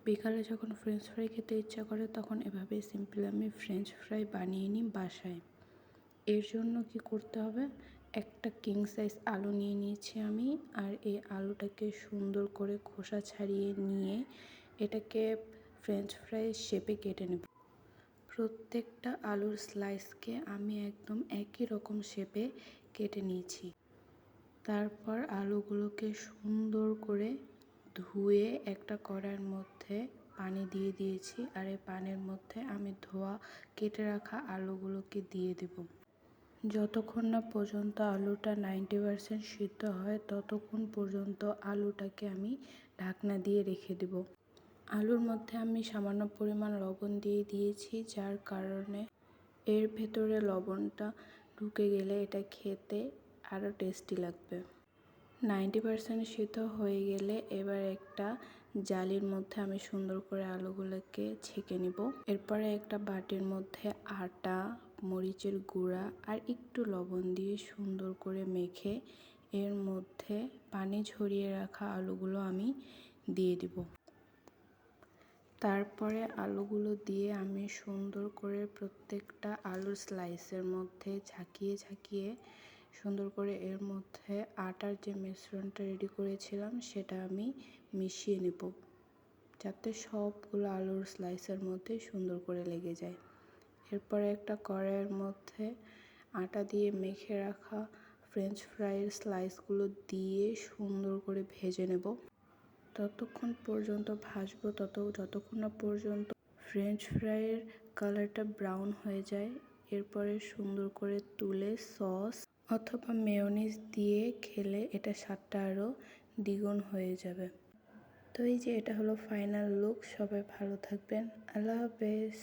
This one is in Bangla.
বিকালে যখন ফ্রেঞ্চ ফ্রাই খেতে ইচ্ছা করে তখন এভাবে সিম্পল আমি ফ্রেঞ্চ ফ্রাই বানিয়ে নিই বাসায়। এর জন্য কি করতে হবে, একটা কিং সাইজ আলু নিয়ে নিয়েছি আমি, আর এই আলুটাকে সুন্দর করে খোসা ছাড়িয়ে নিয়ে এটাকে ফ্রেঞ্চ ফ্রাই শেপে কেটে নেব। প্রত্যেকটা আলুর স্লাইসকে আমি একদম একই রকম শেপে কেটে নিয়েছি। তারপর আলুগুলোকে সুন্দর করে ধুয়ে একটা কড়াইয়ের মধ্যে পানি দিয়ে দিয়েছি, আর এই পানির মধ্যে আমি ধোয়া কেটে রাখা আলুগুলোকে দিয়ে দেব। যতক্ষণ না পর্যন্ত আলুটা 90% সিদ্ধ হয় ততক্ষণ পর্যন্ত আলুটাকে আমি ঢাকনা দিয়ে রেখে দেব। আলুর মধ্যে আমি সামান্য পরিমাণ লবণ দিয়ে দিয়েছি, যার কারণে এর ভেতরে লবণটা ঢুকে গেলে এটা খেতে আরও টেস্টি লাগবে। 90% সিদ্ধ হয়ে গেলে এবার একটা জালির মধ্যে আমি সুন্দর করে আলুগুলোকে ছেঁকে নিব। এরপরে একটা বাটির মধ্যে আটা, মরিচের গুঁড়া আর একটু লবণ দিয়ে সুন্দর করে মেখে এর মধ্যে পানি ঝরিয়ে রাখা আলুগুলো আমি দিয়ে দিব। তারপরে আলুগুলো দিয়ে আমি সুন্দর করে প্রত্যেকটা আলুর স্লাইসের মধ্যে ঝাঁকিয়ে ঝাঁকিয়ে সুন্দর করে এর মধ্যে আটার যে মিশ্রণটা রেডি করেছিলাম সেটা আমি মিশিয়ে নেব, যাতে সবগুলো আলুর স্লাইসের মধ্যে সুন্দর করে লেগে যায়। এরপরে একটা কড়াইয়ের মধ্যে আটা দিয়ে মেখে রাখা ফ্রেঞ্চ ফ্রাইয়ের স্লাইসগুলো দিয়ে সুন্দর করে ভেজে নেব। ততক্ষণ পর্যন্ত ভাজবো যতক্ষণ না পর্যন্ত ফ্রেঞ্চ ফ্রাইয়ের কালারটা ব্রাউন হয়ে যায়। এরপরে সুন্দর করে তুলে সস অথবা মেয়োনিজ দিয়ে খেলে এটা স্বাদটা আরও দ্বিগুণ হয়ে যাবে। তো এই যে এটা হলো ফাইনাল লুক। সবাই ভালো থাকবেন। আল্লাহ হাফেজ।